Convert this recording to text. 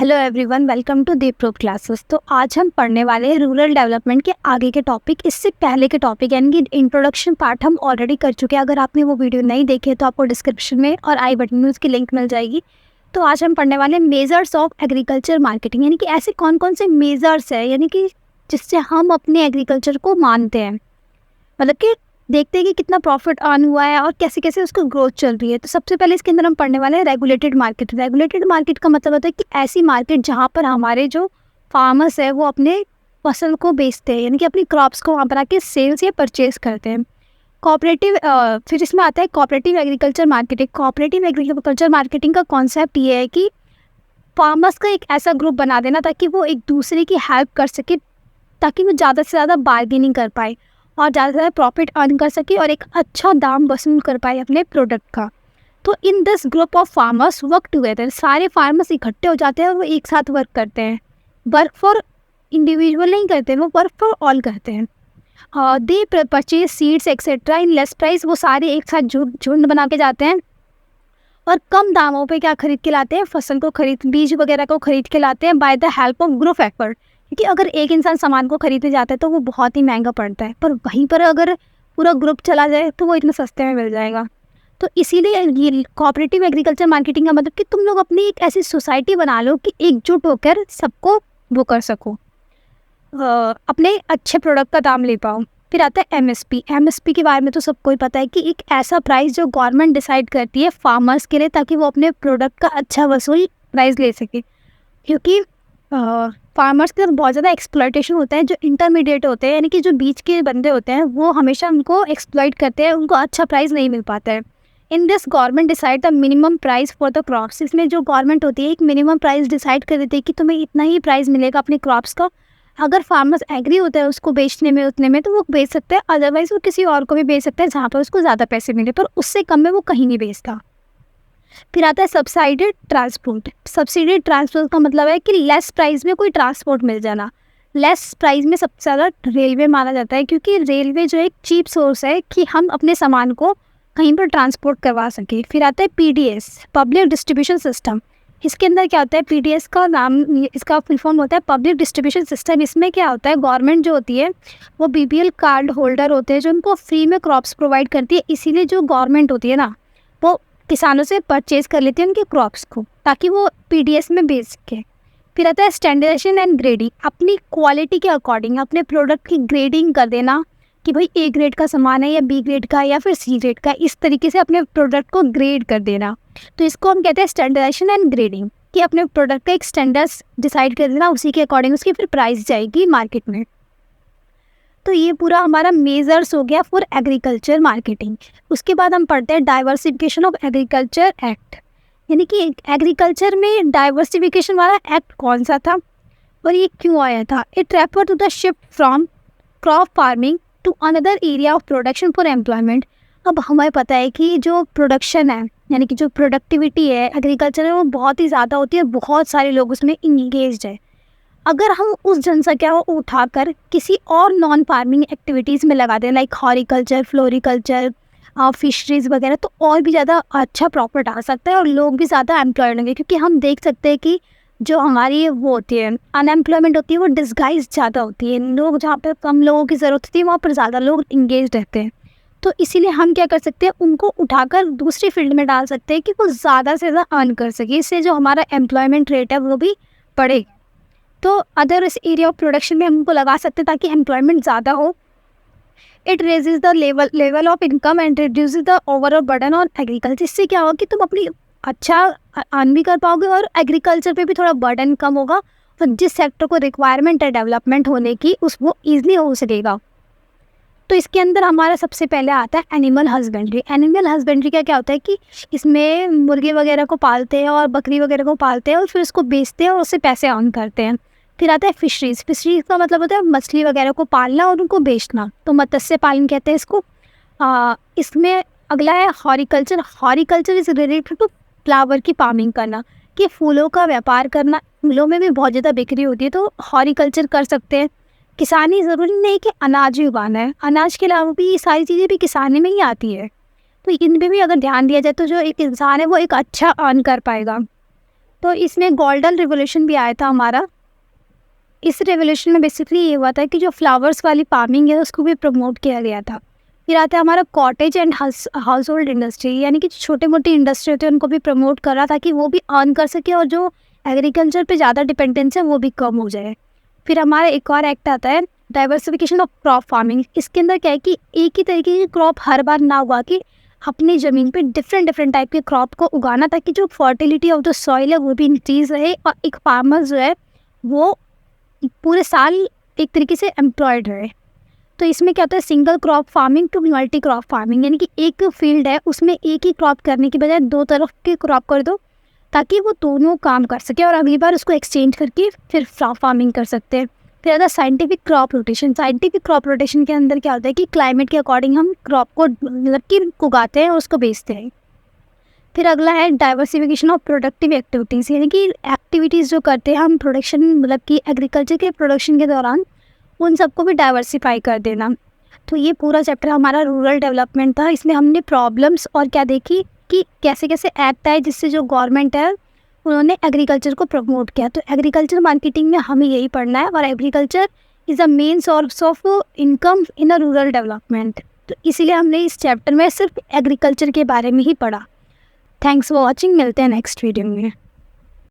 Hello everyone, welcome to deep proof classes. तो आज हम पढ़ने वाले हैं रूरल डेवलपमेंट के आगे के टॉपिक। इससे पहले के टॉपिक यानी कि इंट्रोडक्शन पार्ट हम ऑलरेडी कर चुके हैं। अगर आपने वो वीडियो नहीं देखे तो आपको डिस्क्रिप्शन में और आई बटन में उसकी लिंक मिल जाएगी। तो आज हम पढ़ने वाले हैं मेजर्स ऑफ एग्रीकल्चर मार्केटिंग, यानी कि ऐसे कौन कौन से मेजर्स है यानी कि जिससे हम अपने एग्रीकल्चर को मानते हैं, मतलब कि देखते हैं कि कितना प्रॉफिट अर्न हुआ है और कैसे कैसे उसको ग्रोथ चल रही है। तो सबसे पहले इसके अंदर हम पढ़ने वाले हैं रेगुलेटेड मार्केट। रेगुलेटेड मार्केट का मतलब होता है कि ऐसी मार्केट जहाँ पर हमारे जो फार्मर्स है वो अपने फसल को बेचते हैं, यानी कि अपनी क्रॉप्स को वहाँ पर आके सेल्स या परचेज करते हैं। कोऑपरेटिव फिर इसमें आता है cooperative agriculture marketing. Cooperative agriculture marketing का कॉन्सेप्ट ये है कि फार्मर्स का एक ऐसा ग्रुप बना देना ताकि वो एक दूसरे की हेल्प कर सके, ताकि वो ज़्यादा से ज़्यादा बार्गेनिंग कर पाए और ज़्यादा से ज़्यादा प्रॉफिट अर्न कर सके और एक अच्छा दाम वसूल कर पाए अपने प्रोडक्ट का। तो in this group of farmers work together, सारे फार्मर्स इकट्ठे हो जाते हैं और वो एक साथ वर्क करते हैं। वर्क फॉर इंडिविजुअल नहीं करते, वो वर्क फॉर ऑल करते हैं। दे purchase seeds etcetera in less price. वो सारे एक साथ झुंड बना के जाते हैं और कम दामों पे क्या खरीद के लाते हैं, फसल को बीज वगैरह को खरीद के लाते हैं by the help of group effort. क्योंकि अगर एक इंसान सामान को खरीदने जाता है तो वो बहुत ही महंगा पड़ता है, पर वहीं पर अगर पूरा ग्रुप चला जाए तो वो इतने सस्ते में मिल जाएगा। तो इसीलिए ये कोऑपरेटिव एग्रीकल्चर मार्केटिंग का मतलब कि तुम लोग अपनी एक ऐसी सोसाइटी बना लो कि एकजुट होकर सबको वो कर सको, अपने अच्छे प्रोडक्ट का दाम ले पाओ। फिर आता है एमएसपी। एमएसपी के बारे में तो सबको ही पता है कि एक ऐसा प्राइस जो गवर्नमेंट डिसाइड करती है फार्मर्स के लिए, ताकि वो अपने प्रोडक्ट का अच्छा वसूल प्राइस ले सके। क्योंकि फार्मर्स के साथ बहुत ज़्यादा एक्सप्लॉयटेशन होता है। जो इंटरमीडिएट होते हैं यानी कि जो बीच के बंदे होते हैं वो हमेशा उनको एक्सप्लॉइट करते हैं, उनको अच्छा प्राइस नहीं मिल पाता है। In this government decide the minimum price for the crops. इसमें जो गवर्नमेंट होती है एक मिनिमम प्राइस डिसाइड कर देती है कि तुम्हें इतना ही प्राइस मिलेगा अपने क्रॉप्स का। अगर फार्मर्स एग्री होता है उसको बेचने में उतने में तो वो बेच सकता है, अदरवाइज वो किसी और को भी बेच सकता है जहाँ पर उसको ज़्यादा पैसे मिले, पर उससे कम में वो कहीं नहीं बेचता। फिर आता है सब्सिडाइड ट्रांसपोर्ट। सब्सिडी ट्रांसपोर्ट का मतलब है कि लेस प्राइस में कोई ट्रांसपोर्ट मिल जाना। लेस प्राइस में सबसे ज़्यादा रेलवे माना जाता है, क्योंकि रेलवे जो एक चीप सोर्स है कि हम अपने सामान को कहीं पर ट्रांसपोर्ट करवा सकें। फिर आता है पीडीएस, पब्लिक डिस्ट्रीब्यूशन सिस्टम। इसके अंदर क्या होता है, पीडीएस का नाम, इसका फुल फॉर्म होता है पब्लिक डिस्ट्रीब्यूशन सिस्टम। इसमें क्या होता है, गवर्नमेंट जो होती है वो बीपीएल कार्ड होल्डर होते हैं जो उनको फ्री में क्रॉप्स प्रोवाइड करती है। इसीलिए जो गवर्नमेंट होती है ना वो किसानों से परचेज कर लेते हैं उनके क्रॉप्स को, ताकि वो पीडीएस में बेच सके। फिर आता है स्टैंडर्डाइजेशन एंड ग्रेडिंग। अपनी क्वालिटी के अकॉर्डिंग अपने प्रोडक्ट की ग्रेडिंग कर देना कि भाई ए ग्रेड का सामान है या बी ग्रेड का या फिर सी ग्रेड का, इस तरीके से अपने प्रोडक्ट को ग्रेड कर देना। तो इसको हम कहते हैं स्टैंडर्डाइजेशन एंड ग्रेडिंग, कि अपने प्रोडक्ट का एक स्टैंडर्ड्स डिसाइड कर देना, उसी के अकॉर्डिंग उसकी फिर प्राइस जाएगी मार्केट में। तो ये पूरा हमारा मेजर्स हो गया फॉर एग्रीकल्चर मार्केटिंग। उसके बाद हम पढ़ते हैं डाइवर्सिफिकेशन ऑफ एग्रीकल्चर एक्ट, यानी कि एग्रीकल्चर में डाइवर्सिफिकेशन वाला एक्ट कौन सा था और ये क्यों आया था। It refer to the shift from crop farming to another area of production for employment. अब हमें पता है कि जो प्रोडक्शन है यानी कि जो प्रोडक्टिविटी है एग्रीकल्चर में वो बहुत ही ज़्यादा होती है, बहुत सारे लोग उसमें इंगेज्ड है। अगर हम उस जनसंख्या को उठाकर किसी और नॉन फार्मिंग एक्टिविटीज़ में लगा दें, लाइक हॉरिकल्चर, फ्लोरिकल्चर, फिशरीज वगैरह, तो और भी ज़्यादा अच्छा प्रॉफिट आ सकता है और लोग भी ज़्यादा एम्प्लॉयड होंगे। क्योंकि हम देख सकते हैं कि जो हमारी वो होती है अनएम्प्लॉयमेंट होती है वो डिस्गाइज ज़्यादा होती है। लोग जहाँ पर कम लोगों की ज़रूरत होती है वहाँ पर ज़्यादा लोग इंगेज रहते हैं। तो इसीलिए हम क्या कर सकते हैं, उनको उठाकर दूसरी फील्ड में डाल सकते हैं कि वो ज़्यादा से ज़्यादा अर्न कर सके। इससे जो हमारा एम्प्लॉयमेंट रेट है वो भी बढ़े। तो अदर इस एरिया ऑफ प्रोडक्शन में हम उनको लगा सकते हैं ताकि एम्प्लॉयमेंट ज़्यादा हो। It raises the level of income and reduce the overall burden on agriculture. इससे क्या होगा कि तुम अपनी अच्छा अर्न भी कर पाओगे और एग्रीकल्चर पे भी थोड़ा बर्डन कम होगा, तो जिस सेक्टर को रिक्वायरमेंट है डेवलपमेंट होने की उस वो ईजिली हो सकेगा। तो इसके अंदर हमारा सबसे पहले आता है एनिमल हस्बेंड्री। एनिमल हस्बेंड्री का क्या होता है कि इसमें मुर्गे वगैरह को पालते हैं और बकरी वगैरह को पालते हैं और फिर उसको बेचते हैं और उससे पैसे अर्न करते हैं। फिर आता है फिशरीज। फिशरीज का मतलब होता है मछली वगैरह को पालना और उनको बेचना, तो मत्स्य पालन कहते हैं इसको। इसमें अगला है horticulture. Horticulture is related to flower की फार्मिंग करना, कि फूलों का व्यापार करना। फूलों में भी बहुत ज़्यादा बिक्री होती है तो हॉरिकल्चर कर सकते हैं। किसानी ज़रूरी नहीं कि अनाज ही उगाना है, अनाज के अलावा भी ये सारी चीज़ें भी किसानी में ही आती है। तो इन पे भी अगर ध्यान दिया जाए तो जो एक इंसान है वो एक अच्छा अर्न कर पाएगा। तो इसमें गोल्डन रिवोल्यूशन भी आया था हमारा। इस रेवोल्यूशन में बेसिकली ये हुआ था कि जो फ्लावर्स वाली फार्मिंग है उसको भी प्रमोट किया गया था। फिर आता है हमारा cottage and house hold industry, यानी कि छोटे मोटी इंडस्ट्री होती है उनको भी प्रमोट करा ताकि वो भी अर्न कर सके और जो एग्रीकल्चर पे ज़्यादा डिपेंडेंस है वो भी कम हो जाए। फिर हमारा एक और एक्ट आता है डाइवर्सिफिकेशन ऑफ क्रॉप फार्मिंग। इसके अंदर क्या है कि एक ही तरीके की क्रॉप हर बार ना उगा के अपनी ज़मीन पे डिफरेंट डिफरेंट टाइप के क्रॉप को उगाना, ताकि जो फर्टिलिटी ऑफ द सॉइल है वो भी इंक्रीज रहे और एक फार्मर जो है वो पूरे साल एक तरीके से एम्प्लॉयड रहे। तो इसमें क्या होता है single crop farming to multi crop farming, यानी कि एक फील्ड है उसमें एक ही क्रॉप करने की बजाय दो तरफ के क्रॉप कर दो ताकि वो दोनों काम कर सके और अगली बार उसको एक्सचेंज करके फिर फार्मिंग कर सकते हैं। फिर अगर scientific crop rotation, scientific crop rotation के अंदर क्या होता है कि क्लाइमेट के अकॉर्डिंग हम क्रॉप को मतलब कि उगाते हैं और उसको बेचते हैं। फिर अगला है डाइवर्सिफिकेशन ऑफ प्रोडक्टिव एक्टिविटीज़, यानी कि एक्टिविटीज़ जो करते हैं हम प्रोडक्शन मतलब कि एग्रीकल्चर के प्रोडक्शन के दौरान उन सबको भी डाइवर्सिफाई कर देना। तो ये पूरा चैप्टर हमारा रूरल डेवलपमेंट था। इसमें हमने प्रॉब्लम्स और क्या देखी कि कैसे कैसे एक्ट आए जिससे जो गवर्नमेंट है उन्होंने एग्रीकल्चर को प्रमोट किया। तो एग्रीकल्चर मार्केटिंग में हमें यही पढ़ना है और agriculture is a main source of income in a rural development. तो इसीलिए हमने इस चैप्टर में सिर्फ एग्रीकल्चर के बारे में ही पढ़ा। थैंक्स फॉर वॉचिंग, मिलते हैं नेक्स्ट वीडियो में।